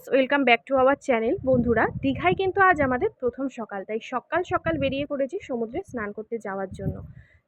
Welcome back to our channel. বন্ধুরা, দীঘায় কিন্তু আজ আমাদের প্রথম সকাল, তাই সকাল সকাল বেরিয়ে পড়েছি সমুদ্রে স্নান করতে যাওয়ার জন্য।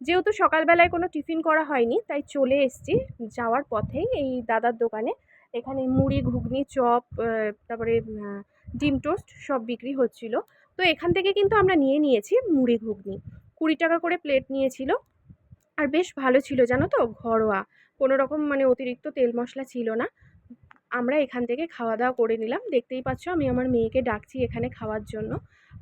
যেহেতু সকালবেলায় কোনো টিফিন করা হয়নি, তাই চলে এসেছি যাওয়ার পথেই এই দাদার দোকানে। এখানে মুড়ি, ঘুগনি, চপ, তারপরে ডিম টোস্ট সব বিক্রি হচ্ছিল। তো এখান থেকে কিন্তু আমরা নিয়ে নিয়েছি মুড়ি ঘুগনি। 20 টাকা করে প্লেট নিয়েছিল, আর বেশ ভালো ছিল জানো তো, ঘরোয়া, কোনো রকম মানে অতিরিক্ত তেল মশলা ছিল না। আমরা এখান থেকে খাওয়া দাওয়া করে নিলাম। দেখতেই পাচ্ছ আমি আমার মেয়েকে ডাকছি এখানে খাওয়ার জন্য।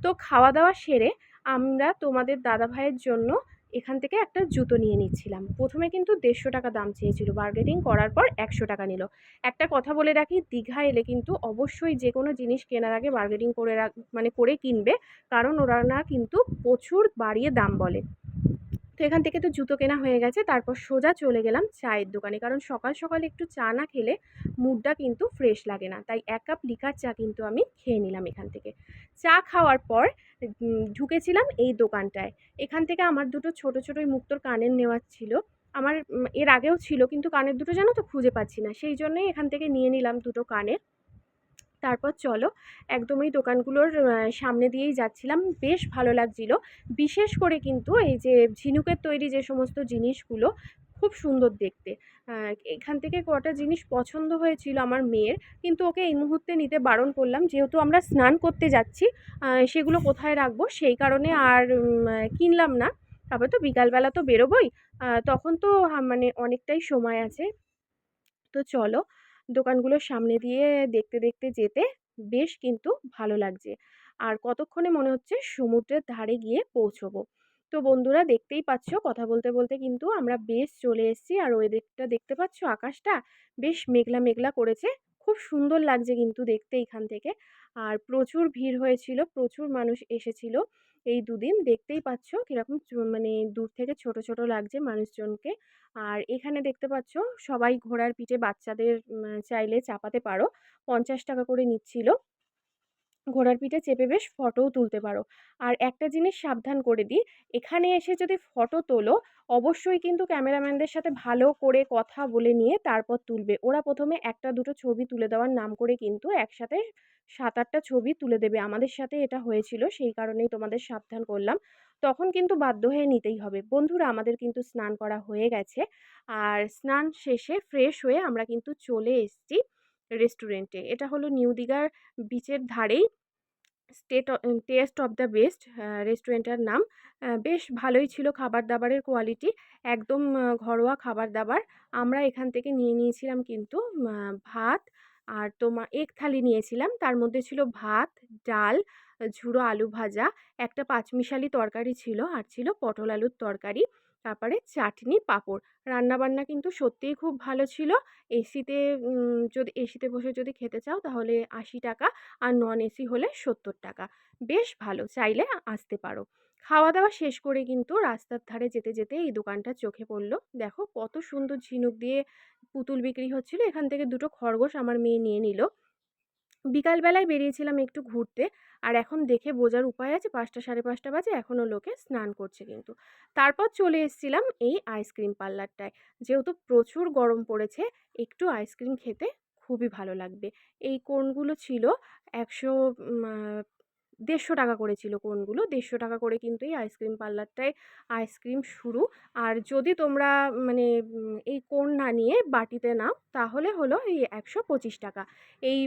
তো খাওয়া দাওয়া সেরে আমরা তোমাদের দাদা ভাইয়ের জন্য এখান থেকে একটা জুতো নিয়ে নিচ্ছিলাম। প্রথমে কিন্তু 150 টাকা দাম চেয়েছিল, বার্গেনিং করার পর 100 টাকা নিল। একটা কথা বলে রাখি, দীঘা এলে কিন্তু অবশ্যই যে কোনো জিনিস কেনার আগে বার্গেনিং করে মানে করে কিনবে, কারণ ওরা না কিন্তু প্রচুর বাড়িয়ে দাম বলে। তো এখান থেকে তো জুতো কেনা হয়ে গেছে, তারপর সোজা চলে গেলাম চায়ের দোকানে, কারণ সকাল সকাল একটু চা না খেলে মুডটা কিন্তু ফ্রেশ লাগে না। তাই 1 কাপ লিকার চা কিন্তু আমি খেয়ে নিলাম এখান থেকে। চা খাওয়ার পর ঢুকেছিলাম এই দোকানটায়। এখান থেকে আমার দুটো ছোট ছোট মুক্তোর কানের নেওয়ার ছিল। আমার এর আগেও ছিল, কিন্তু কানের দুটো জানো তো খুঁজে পাচ্ছি না, সেই জন্যই এখান থেকে নিয়ে নিলাম দুটো কানের। তারপর চলো একদম এই দোকানগুলোর সামনে দিয়েই যাচ্ছিলাম। বেশ ভালো লাগছিল। বিশেষ করে কিন্তু এই যে ঝিনুকের তৈরি যে সমস্ত জিনিসগুলো খুব সুন্দর দেখতে। এখান থেকে কটা জিনিস পছন্দ হয়েছিল আমার মেয়ের, কিন্তু ওকে এই মুহূর্তে নিতে বারণ করলাম, যেহেতু আমরা স্নান করতে যাচ্ছি। সেগুলো কোথায় রাখবো সেই কারণে আর কিনলাম না। তারপর তো বিকালবেলা তো বেরোবোই, তখন তো মানে অনেকটাই সময় আছে। তো চলো দোকানগুলোর সামনে দিয়ে দেখতে দেখতে যেতে বেশ কিন্তু ভালো লাগছে। আর কতক্ষণে মনে হচ্ছে সমুদ্রের ধারে গিয়ে পৌঁছবো। তো বন্ধুরা, দেখতেই পাচ্ছ কথা বলতে বলতে কিন্তু আমরা বেশ চলে এসেছি। আর ওই দিকটা দেখতে পাচ্ছ, আকাশটা বেশ মেঘলা মেঘলা করেছে। খুব সুন্দর লাগছে কিন্তু দেখতে এখান থেকে। আর প্রচুর ভিড় হয়েছিল, প্রচুর মানুষ এসেছিল এই দুদিন। দেখতেই পাচ্ছ কিরকম মানে দূর থেকে ছোট ছোট লাগছে মানুষজনকে। আর এখানে দেখতে পাচ্ছ সবাই ঘোড়ার পিঠে বাচ্চাদের চাইলে চাপাতে পারো, 50 টাকা করে নিচ্ছিল। ঘোড়ার পিঠে চেপে বেশ ফটোও তুলতে পারো। আর একটা জিনিস সাবধান করে দিই, এখানে এসে যদি ফটো তোলো, অবশ্যই কিন্তু ক্যামেরাম্যানদের সাথে ভালো করে কথা বলে নিয়ে তারপর তুলবে। ওরা প্রথমে একটা দুটো ছবি তুলে দেওয়ার নাম করে কিন্তু একসাথে 7-8টা ছবি তুলে দেবে। আমাদের সাথে এটা হয়েছিল, সেই কারণেই তোমাদের সাবধান করলাম। তখন কিন্তু বাধ্য হয়ে নিতেই হবে। বন্ধুরা, আমাদের কিন্তু স্নান করা হয়ে গেছে। আর স্নান শেষে ফ্রেশ হয়ে আমরা কিন্তু চলে এসেছি রেস্টুরেন্টে। এটা হলো নিউ দীঘার বিচের ধারেই টেস্ট অফ দ্য বেস্ট রেস্টুরেন্টটার নাম। বেশ ভালোই ছিল খাবার দাবারের কোয়ালিটি, একদম ঘরোয়া খাবার দাবার। আমরা এখান থেকে নিয়ে নিয়েছিলাম কিন্তু ভাত, আর তোমার এগ থালি নিয়েছিলাম। তার মধ্যে ছিল ভাত, ডাল, ঝুড়ো আলু ভাজা, একটা পাঁচমিশালি তরকারি ছিল, আর ছিল পটল আলুর তরকারি, তারপরে চাটনি, পাঁপড়। রান্নাবান্না কিন্তু সত্যিই খুব ভালো ছিল। এসিতে যদি এসিতে বসে যদি খেতে চাও তাহলে 80 টাকা, আর নন এসি হলে 70 টাকা। বেশ ভালো, চাইলে আসতে পারো। খাওয়া দাওয়া শেষ করে কিন্তু রাস্তার ধারে যেতে যেতে এই দোকানটা চোখে পড়লো। দেখো কত সুন্দর ঝিনুক দিয়ে পুতুল বিক্রি হচ্ছিল। এখান থেকে দুটো খরগোশ আমার মেয়ে নিয়ে নিল। বিকালবেলায় বেরিয়েছিলাম একটু ঘুরতে, আর এখন দেখে বোঝার উপায় আছে, 5টা 5:30 বাজে, এখনও লোকে স্নান করছে কিন্তু। তারপর চলে এসেছিলাম এই আইসক্রিম পার্লারটায়। যেহেতু প্রচুর গরম পড়েছে, একটু আইসক্রিম খেতে খুবই ভালো লাগবে। এই কোনগুলো ছিল 100 150 টাকা করে ছিল কোনগুলো, 150 টাকা করে কিন্তু এই আইসক্রিম পার্লারটায় আইসক্রিম শুরু। আর যদি তোমরা মানে এই কোন না নিয়ে বাটিতে নাও, তাহলে হলো এই 125 টাকা। এই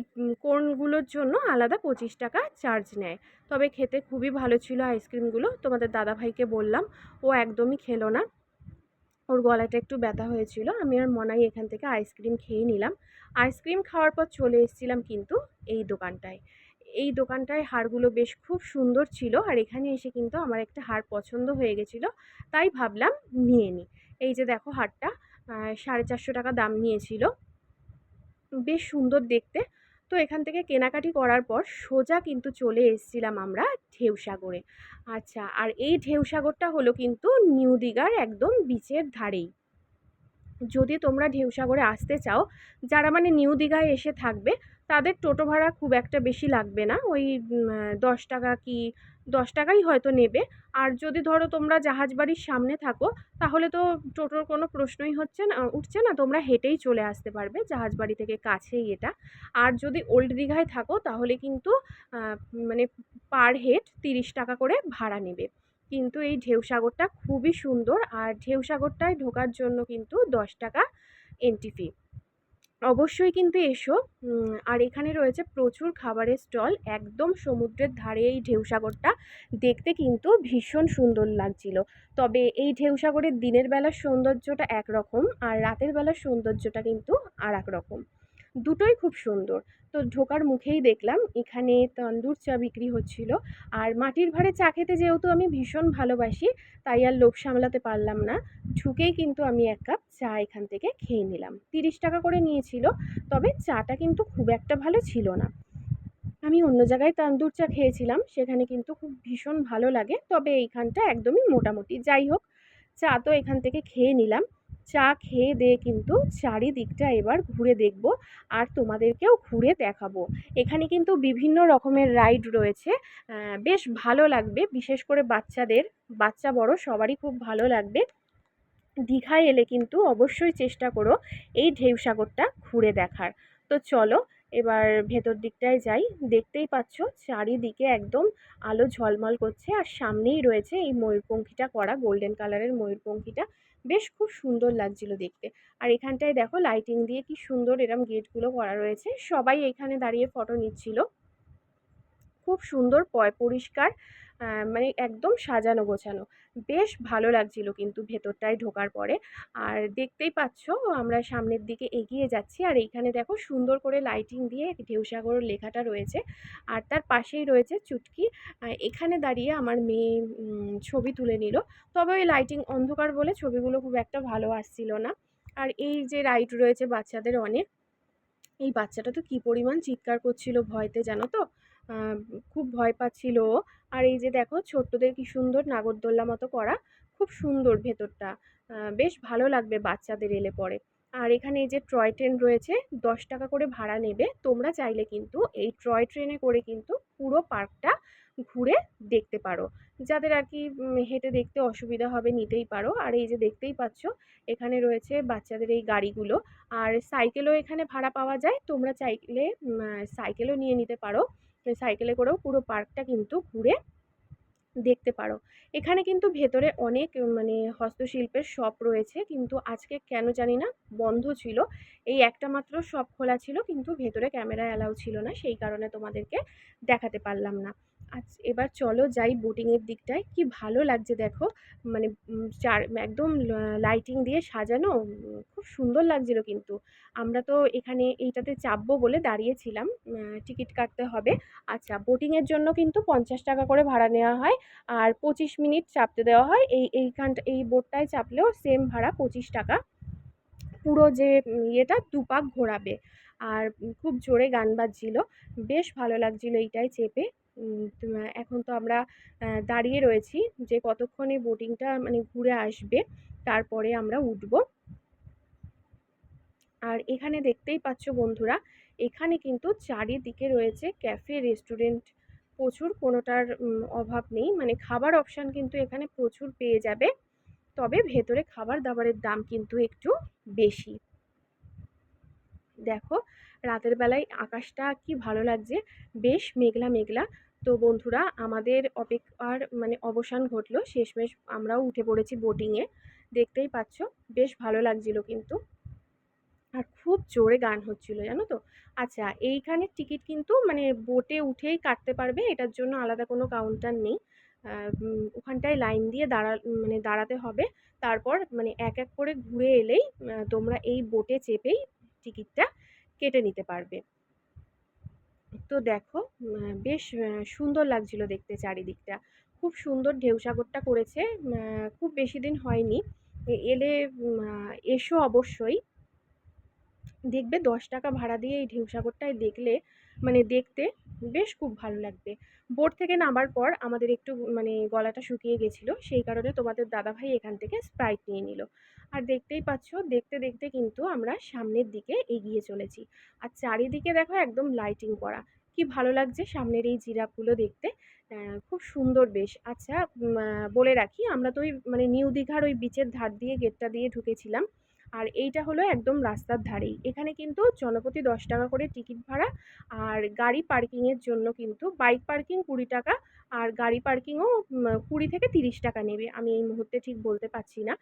কোনগুলোর জন্য আলাদা 25 টাকা চার্জ নেয়। তবে খেতে খুবই ভালো ছিল আইসক্রিমগুলো। তোমাদের দাদাভাইকে বললাম, ও একদমই খেলো না, ওর গলাটা একটু ব্যথা হয়েছিল। আমি আর মনাই এখান থেকে আইসক্রিম খেয়ে নিলাম। আইসক্রিম খাওয়ার পর চলে এসেছিলাম কিন্তু এই দোকানটায়। এই দোকানটায় হারগুলো বেশ খুব সুন্দর ছিল, আর এখানে এসে কিন্তু আমার একটা হার পছন্দ হয়ে গেছিলো, তাই ভাবলাম নিয়ে নিই। এই যে দেখো হারটা, 450 টাকা দাম নিয়েছিল, বেশ সুন্দর দেখতে। তো এখান থেকে কেনাকাটি করার পর সোজা কিন্তু চলে এসেছিলাম আমরা ঢেউসাগরে। আচ্ছা, আর এই ঢেউসাগরটা হলো কিন্তু নিউ দীঘার একদম বিচের ধারেই। যদি তোমরা ঢেউসাগরে আসতে চাও, যারা মানে নিউ দীঘায় এসে থাকবে, তাদের টোটো ভাড়া খুব একটা বেশি লাগবে না, ওই 10 টাকা কি 10 টাকাই হয়তো নেবে। আর যদি ধরো তোমরা জাহাজ বাড়ির সামনে থাকো, তাহলে তো টোটোর কোনো প্রশ্নই উঠছে না, তোমরা হেঁটেই চলে আসতে পারবে, জাহাজ বাড়ি থেকে কাছেই এটা। আর যদি ওল্ড দীঘায় থাকো তাহলে কিন্তু মানে পার হেড 30 টাকা করে ভাড়া নেবে। কিন্তু এই ঢেউসাগরটা খুবই সুন্দর, আর ঢেউসাগরটায় ঢোকার জন্য কিন্তু 10 টাকা এন্ট্রি ফি। অবশ্যই কিন্তু এসো। আর এখানে রয়েছে প্রচুর খাবারের স্টল, একদম সমুদ্রের ধারে এই ঢেউসাগরটা দেখতে কিন্তু ভীষণ সুন্দর লাগছিল। তবে এই ঢেউসাগরের দিনের বেলার সৌন্দর্যটা একরকম, আর রাতের বেলার সৌন্দর্যটা কিন্তু আর এক রকম। দুটোই খুব সুন্দর। তো ঢোকার মুখেই দেখলাম এখানে তন্দুর চা বিক্রি হচ্ছিল। আর মাটির ভাঁড়ে চা খেতে যেহেতু আমি ভীষণ ভালোবাসি, তাই আর লোভ সামলাতে পারলাম না, ঢুকেই কিন্তু আমি 1 কাপ চা এখান থেকে খেয়ে নিলাম। 30 টাকা করে নিয়েছিল, তবে চাটা কিন্তু খুব একটা ভালো ছিল না। আমি অন্য জায়গায় তান্দুর চা খেয়েছিলাম, সেখানে কিন্তু খুব ভীষণ ভালো লাগে, তবে এইখানটা একদমই মোটামুটি। যাই হোক, চা তো এখান থেকে খেয়ে নিলাম। চা খেয়ে দিয়ে কিন্তু চারিদিকটা এবার ঘুরে দেখব, আর তোমাদেরকেও ঘুরে দেখাবো। এখানে কিন্তু বিভিন্ন রকমের রাইড রয়েছে, বেশ ভালো লাগবে, বিশেষ করে বাচ্চাদের, বাচ্চা বড় সবারই খুব ভালো লাগবে। দীঘায় এলে কিন্তু অবশ্যই চেষ্টা করো এই ঢেউসাগরটা ঘুরে দেখার। তো চলো এবার ভেতর দিকটায় যাই। দেখতেই পাচ্ছ চারিদিকে একদম আলো ঝলমল করছে, আর সামনেই রয়েছে এই ময়ূরপঙ্খীটা করা, গোল্ডেন কালারের ময়ূরপঙ্খীটা, বেশ খুব সুন্দর লাগছিল দেখতে। আর এখানটায় দেখো লাইটিং দিয়ে কি সুন্দর এরম গেটগুলো করা রয়েছে, সবাই এখানে দাঁড়িয়ে ফটো নিচ্ছিল। খুব সুন্দর পরিষ্কার, মানে একদম সাজানো গোছানো, বেশ ভালো লাগছিল কিন্তু ভেতরটায় ঢোকার পরে। আর দেখতেই পাচ্ছ আমরা সামনের দিকে এগিয়ে যাচ্ছি, আর এইখানে দেখো সুন্দর করে লাইটিং দিয়ে ঢেউসাগর লেখাটা রয়েছে, আর তার পাশেই রয়েছে চুটকি। এখানে দাঁড়িয়ে আমার মেয়ে ছবি তুলে নিল, তবে ওই লাইটিং অন্ধকার বলে ছবিগুলো খুব একটা ভালো আসছিল না। আর এই যে রাইড রয়েছে বাচ্চাদের অনেক, এই বাচ্চাটা তো কি পরিমাণ চিৎকার করছিল ভয়তে, জানো তো, আহ, খুব ভয় পাচ্ছিল ও। আর এই যে দেখো ছোট্টদের কি সুন্দর নাগরদোল্লা মতো করা, খুব সুন্দর ভেতরটা, বেশ ভালো লাগবে বাচ্চাদের এলে পরে। আর এখানে এই যে টয় ট্রেন রয়েছে, 10 টাকা করে ভাড়া নেবে। তোমরা চাইলে কিন্তু এই টয় ট্রেনে করে কিন্তু পুরো পার্কটা ঘুরে দেখতে পারো। যাদের আর কি হেঁটে দেখতে অসুবিধা হবে নিতেই পারো। আর এই যে দেখতেই পাচ্ছ এখানে রয়েছে বাচ্চাদের এই গাড়িগুলো, আর সাইকেলও এখানে ভাড়া পাওয়া যায়, তোমরা চাইলে সাইকেলও নিয়ে নিতে পারো। তো সাইকেলে করেও পুরো পার্কটা কিন্তু ঘুরে দেখতে পারো। এখানে কিন্তু ভেতরে অনেক মানে হস্তশিল্পের শপ রয়েছে, কিন্তু আজকে কেন জানি না বন্ধ ছিল। এই একটা মাত্র শপ খোলা ছিল, কিন্তু ভেতরে ক্যামেরা অ্যালাউ ছিল না, সেই কারণে তোমাদেরকে দেখাতে পারলাম না। এবার চলো যাই বোটিংয়ের দিকটায়। কি ভালো লাগছে দেখো, মানে একদম লাইটিং দিয়ে সাজানো, খুব সুন্দর লাগছিল কিন্তু। আমরা তো এখানে এইটাতে চাপবো বলে দাঁড়িয়েছিলাম, টিকিট কাটতে হবে। আচ্ছা, বোটিংয়ের জন্য কিন্তু 50 টাকা করে ভাড়া নেওয়া হয়, আর 25 মিনিট চাপতে দেওয়া হয়। এই বোটটায় চাপলেও সেম ভাড়া 25 টাকা। পুরো যে ইয়েটা দুপাক ঘোরাবে, আর খুব জোরে গান বাজছিল, বেশ ভালো লাগছিল এইটাই চেপে। এখন তো আমরা দাঁড়িয়ে রয়েছি যে কতক্ষণে বোটিংটা মানে ঘুরে আসবে, তারপরে আমরা উঠব। আর এখানে দেখতেই পাচ্ছ বন্ধুরা, এখানে কিন্তু চারিদিকে রয়েছে ক্যাফে, রেস্টুরেন্ট, প্রচুর, কোনোটার অভাব নেই। মানে খাবার অপশান কিন্তু এখানে প্রচুর পেয়ে যাবে, তবে ভেতরে খাবার দাবারের দাম কিন্তু একটু বেশি। দেখো রাতের বেলায় আকাশটা কি ভালো লাগছে, বেশ মেঘলা মেঘলা। তো বন্ধুরা আমাদের অপেক্ষার মানে অবসান ঘটলো, শেষমেশ আমরাও উঠে পড়েছি বোটিংয়ে। দেখতেই পাচ্ছ বেশ ভালো লাগছিল কিন্তু, আর খুব জোরে গান হচ্ছিল, জানো তো। আচ্ছা, এইখানে টিকিট কিন্তু মানে বোটে উঠেই কাটতে পারবে, এটার জন্য আলাদা কোনো কাউন্টার নেই। ওখানটায় লাইন দিয়ে মানে দাঁড়াতে হবে। তারপর মানে এক এক করে ঘুরে এলেই তোমরা এই বোটে চেপেই টিকিটটা কেটে নিতে পারবে। তো দেখো বেশ সুন্দর লাগছিল দেখতে চারিদিকটা, খুব সুন্দর ঢেউসাগরটা করেছে। খুব বেশি দিন হয়নি, এলে এসো অবশ্যই। দেখবে 10 টাকা ভাড়া দিয়ে এই ঢেউসাগরটায় দেখলে মানে দেখতে বেশ খুব ভালো লাগবে। বোট থেকে নামার পর আমাদের একটু মানে গলাটা শুকিয়ে গেছিলো, সেই কারণে তোমাদের দাদাভাই এখান থেকে স্প্রাইট নিয়ে নিল। আর দেখতেই পাচ্ছ, দেখতে দেখতে কিন্তু আমরা সামনের দিকে এগিয়ে চলেছি। আর চারিদিকে দেখো একদম লাইটিং করা, কি ভালো লাগছে সামনের এই জিরাফগুলো দেখতে। খুব সুন্দর বেশ। আচ্ছা, বলে রাখি আমরা তো ওই মানে নিউ দীঘার ওই বিচের ধার দিয়ে গেটটা দিয়ে ঢুকেছিলাম। আর এইটা হলো একদম রাস্তার ধারেই। এখানে কিন্তু জনপ্রতি 10 টাকা করে টিকিট ভাড়া। আর গাড়ি পার্কিংয়ের জন্য কিন্তু বাইক পার্কিং 20 টাকা, আর গাড়ি পার্কিংও 20 থেকে 30 টাকা নেবে। আমি এই মুহূর্তে ঠিক বলতে পারছি না।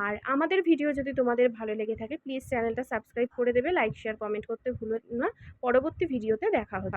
আর আমাদের ভিডিও যদি তোমাদের ভালো লেগে থাকে প্লিজ চ্যানেলটা সাবস্ক্রাইব করে দেবে, লাইক শেয়ার কমেন্ট করতে ভুলো না। পরবর্তী ভিডিওতে দেখা হবে।